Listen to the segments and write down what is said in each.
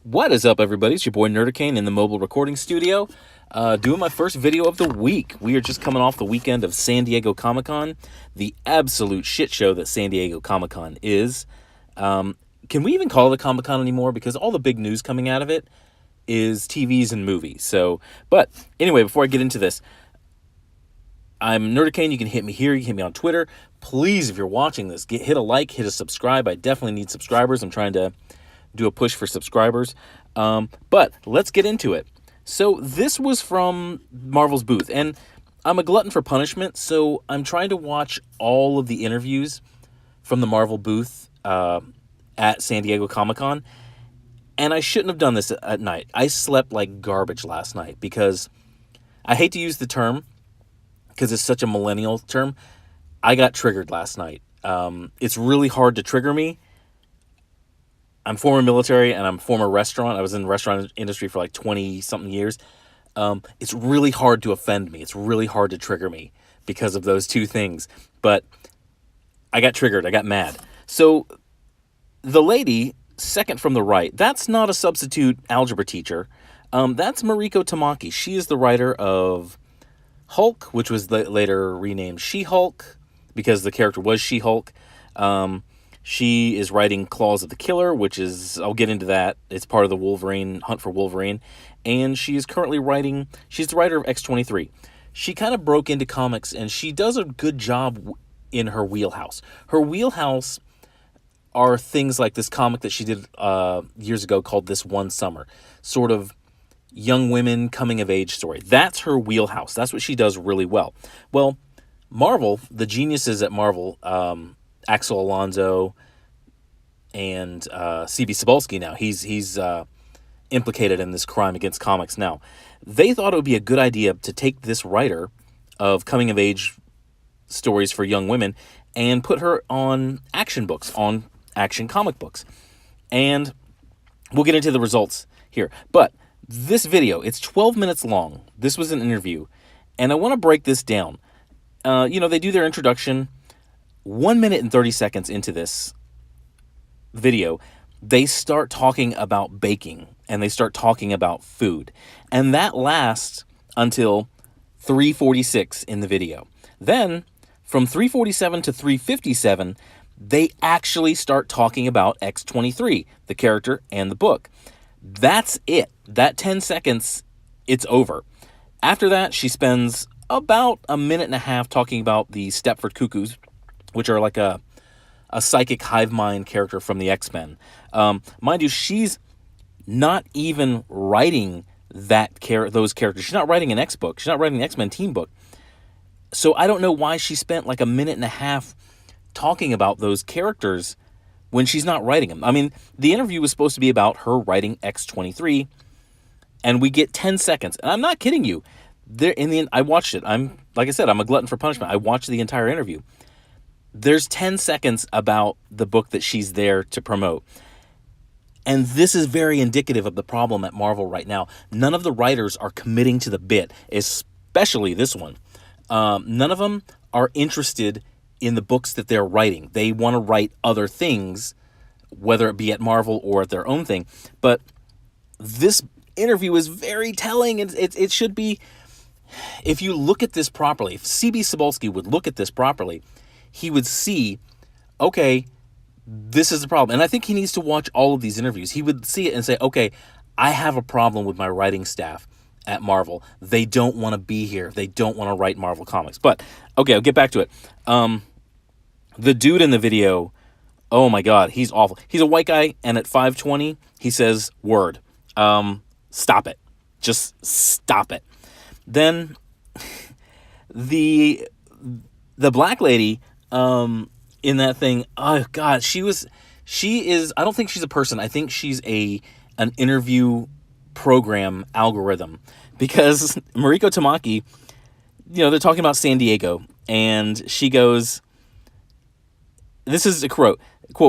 What is up, everybody? It's your boy Nerdicane in the mobile recording studio, doing my first video of the week. We are just coming off the weekend of San Diego Comic-Con, the absolute shit show that San Diego Comic-Con is. Can we even call it a Comic-Con anymore? Because all the big news coming out of it is TVs and movies. But anyway, before I get into this, I'm Nerdicane. You can hit me here. You can hit me on Twitter. Please, if you're watching this, hit a like, hit a subscribe. I definitely need subscribers. I'm trying to do a push for subscribers. But let's get into it. So this was from Marvel's booth, and I'm a glutton for punishment, so I'm trying to watch all of the interviews from the Marvel booth at San Diego Comic-Con, and I shouldn't have done this at night. I slept like garbage last night because I hate to use the term because it's such a millennial term. I got triggered last night. It's really hard to trigger me. I'm former military and I'm former restaurant. I was in the restaurant industry for like 20-something years. It's really hard to offend me. It's really hard to trigger me because of those two things. But I got triggered. I got mad. So the lady, second from the right, that's not a substitute algebra teacher. That's Mariko Tamaki. She is the writer of Hulk, which was later renamed She-Hulk because the character was She-Hulk. She is writing Claws of the Killer, which is, I'll get into that. It's part of the Wolverine, Hunt for Wolverine. And she is currently writing, she's the writer of X-23. She kind of broke into comics, and she does a good job in her wheelhouse. Her wheelhouse are things like this comic that she did years ago called This One Summer. Sort of young women coming-of-age story. That's her wheelhouse. That's what she does really well. Well, Marvel, the geniuses at Marvel, Axel Alonso and C.B. Cebulski now. He's implicated in this crime against comics now. They thought it would be a good idea to take this writer of coming-of-age stories for young women and put her on action books, on action comic books. And we'll get into the results here. But this video, it's 12 minutes long. This was an interview. And I want to break this down. They do their introduction. 1 minute and 30 seconds into this video, they start talking about baking and they start talking about food. And that lasts until 3:46 in the video. Then from 3:47 to 3:57, they actually start talking about X-23, the character and the book. That's it. That 10 seconds, it's over. After that, she spends about a minute and a half talking about the Stepford Coo Coos, which are like a psychic hive mind character from the X-Men. Mind you, she's not even writing those characters. She's not writing an X book. She's not writing an X-Men team book. So I don't know why she spent like a minute and a half talking about those characters when she's not writing them. I mean, the interview was supposed to be about her writing X-23, and we get 10 seconds. And I'm not kidding you. There, in the end, I watched it. Like I said, I'm a glutton for punishment. I watched the entire interview. There's 10 seconds about the book that she's there to promote. And this is very indicative of the problem at Marvel right now. None of the writers are committing to the bit, especially this one. None of them are interested in the books that they're writing. They want to write other things, whether it be at Marvel or at their own thing. But this interview is very telling. It should be, if you look at this properly, if C.B. Cebulski would look at this properly, he would see, okay, this is the problem. And I think he needs to watch all of these interviews. He would see it and say, okay, I have a problem with my writing staff at Marvel. They don't want to be here. They don't want to write Marvel comics. But, okay, I'll get back to it. The dude in the video, oh my God, he's awful. He's a white guy, and at 5:20, he says, word. Stop it. Just stop it. Then the black lady, in that thing, oh God, she is, I don't think she's a person. I think she's an interview program algorithm, because Mariko Tamaki, they're talking about San Diego, and she goes, this is a quote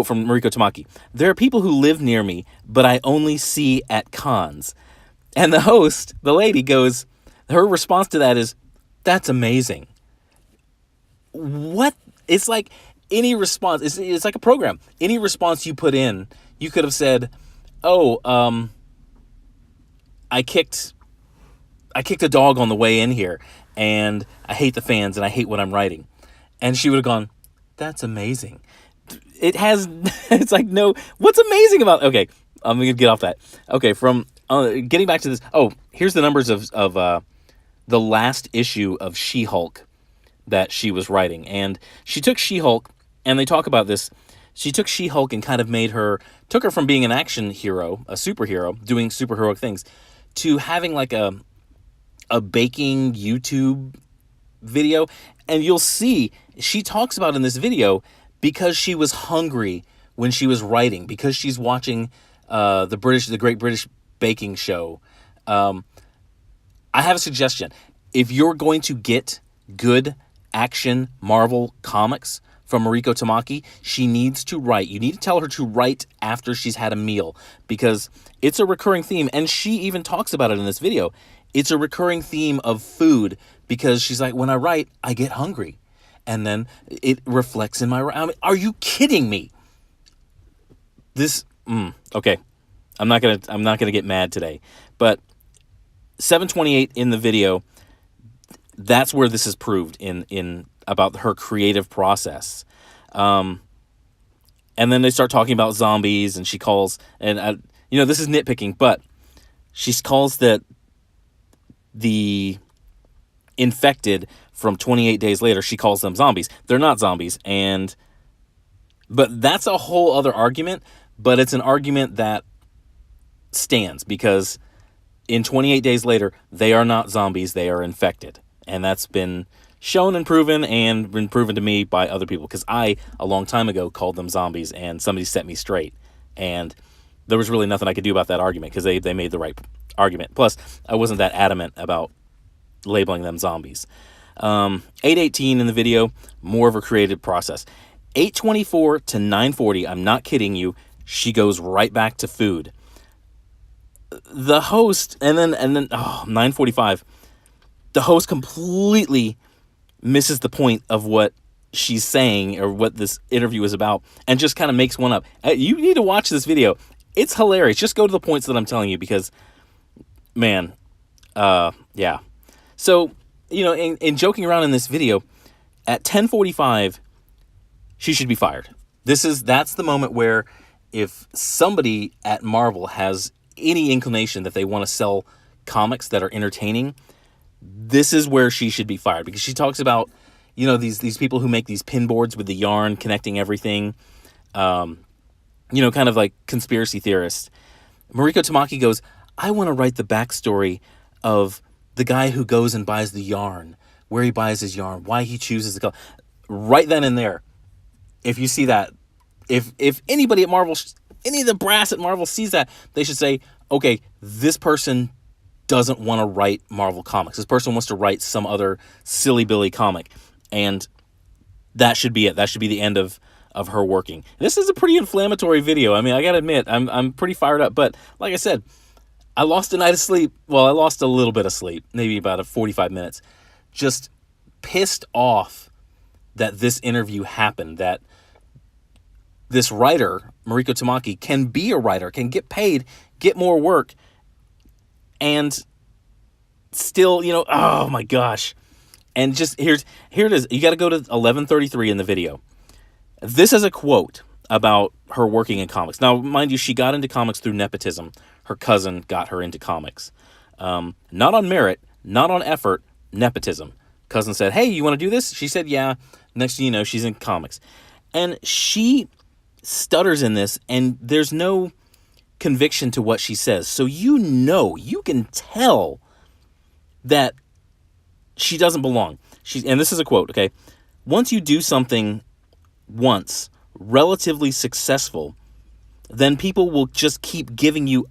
from Mariko Tamaki. There are people who live near me, but I only see at cons. And the host, the lady, goes, her response to that is, that's amazing. What? It's like any response, it's like a program. Any response you put in, you could have said, oh, I kicked a dog on the way in here, and I hate the fans, and I hate what I'm writing. And she would have gone, that's amazing. It has, it's like, no, what's amazing about, okay, I'm going to get off that. Okay, from, getting back to this, here's the numbers of the last issue of She-Hulk that she was writing. And she took She-Hulk, and they talk about this, she took She-Hulk and kind of took her from being an action hero, a superhero, doing superheroic things, to having like a baking YouTube video. And you'll see, she talks about in this video, because she was hungry when she was writing, because she's watching the Great British Baking Show. I have a suggestion. If you're going to get good action Marvel comics from Mariko Tamaki, she needs to write. You need to tell her to write after she's had a meal, because it's a recurring theme, and she even talks about it in this video. It's a recurring theme of food, because she's like, when I write, I get hungry, and then it reflects in my... I mean, are you kidding me? This... okay. I'm not gonna get mad today, but 728 in the video, that's where this is proved in about her creative process. And then they start talking about zombies, and she calls, and this is nitpicking, but she calls that the infected from 28 days later, she calls them zombies. They're not zombies, but that's a whole other argument, but it's an argument that stands, because in 28 days later, they are not zombies, they are infected. And that's been shown and proven to me by other people, because I, a long time ago, called them zombies, and somebody set me straight. And there was really nothing I could do about that argument, because they made the right argument. Plus, I wasn't that adamant about labeling them zombies. 818 in the video, more of a creative process. 824 to 940, I'm not kidding you, she goes right back to food. The host, and then 945, the host completely misses the point of what she's saying or what this interview is about, and just kind of makes one up. You need to watch this video. It's hilarious. Just go to the points that I'm telling you, because, man, yeah. So, in joking around in this video, at 10:45, she should be fired. That's the moment where, if somebody at Marvel has any inclination that they want to sell comics that are entertaining, this is where she should be fired, because she talks about, these people who make these pin boards with the yarn connecting everything, kind of like conspiracy theorists. Mariko Tamaki goes, I want to write the backstory of the guy who goes and buys the yarn, where he buys his yarn, why he chooses the color. Right then and there, if you see that, if anybody at Marvel, any of the brass at Marvel sees that, they should say, okay, this person doesn't want to write Marvel comics. This person wants to write some other silly Billy comic. And that should be it. That should be the end of her working. This is a pretty inflammatory video. I mean, I gotta admit, I'm pretty fired up. But like I said, I lost a night of sleep. Well, I lost a little bit of sleep, maybe about 45 minutes. Just pissed off that this interview happened, that this writer, Mariko Tamaki, can be a writer, can get paid, get more work, and still, oh my gosh. And just, here it is. You got to go to 11:33 in the video. This is a quote about her working in comics. Now, mind you, she got into comics through nepotism. Her cousin got her into comics. Not on merit, not on effort, nepotism. Cousin said, hey, you want to do this? She said, yeah. Next thing you know, she's in comics. And she stutters in this, and there's no conviction to what she says. So you can tell that she doesn't belong. And this is a quote, okay? Once you do something once, relatively successful, then people will just keep giving you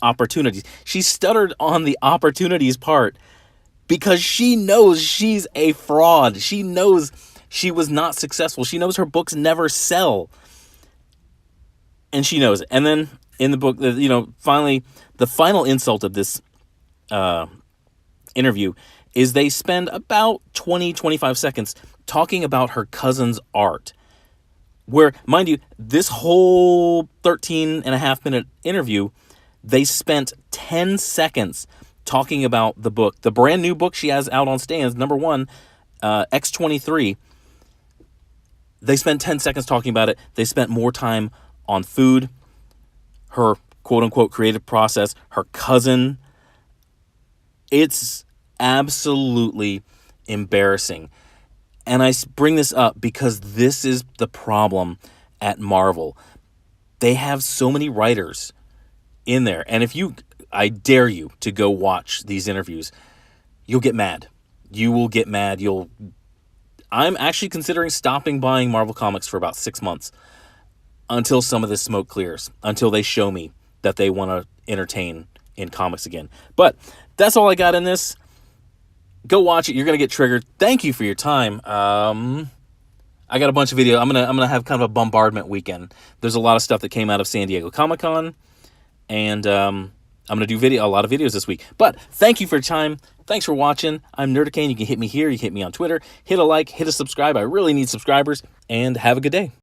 opportunities. She stuttered on the opportunities part because she knows she's a fraud. She knows she was not successful. She knows her books never sell. And she knows it. And then in the book, finally, the final insult of this interview is they spend about 20-25 seconds talking about her cousin's art. Where, mind you, this whole 13 and a half minute interview, They spent 10 seconds talking about the book, the brand new book she has out on stands, number 1, X23. They spent 10 seconds talking about it. They spent more time on food, her quote-unquote creative process, her cousin. It's absolutely embarrassing. And I bring this up because this is the problem at Marvel. They have so many writers in there. And I dare you to go watch these interviews. You'll get mad. You will get mad. I'm actually considering stopping buying Marvel Comics for about 6 months until some of this smoke clears, until they show me that they want to entertain in comics again. But that's all I got in this. Go watch it. You're going to get triggered. Thank you for your time. I got a bunch of video. I'm gonna have kind of a bombardment weekend. There's a lot of stuff that came out of San Diego Comic-Con, and I'm gonna do a lot of videos this week. But thank you for your time. Thanks for watching. I'm Nerdicane. You can hit me here. You can hit me on Twitter. Hit a like. Hit a subscribe. I really need subscribers. And have a good day.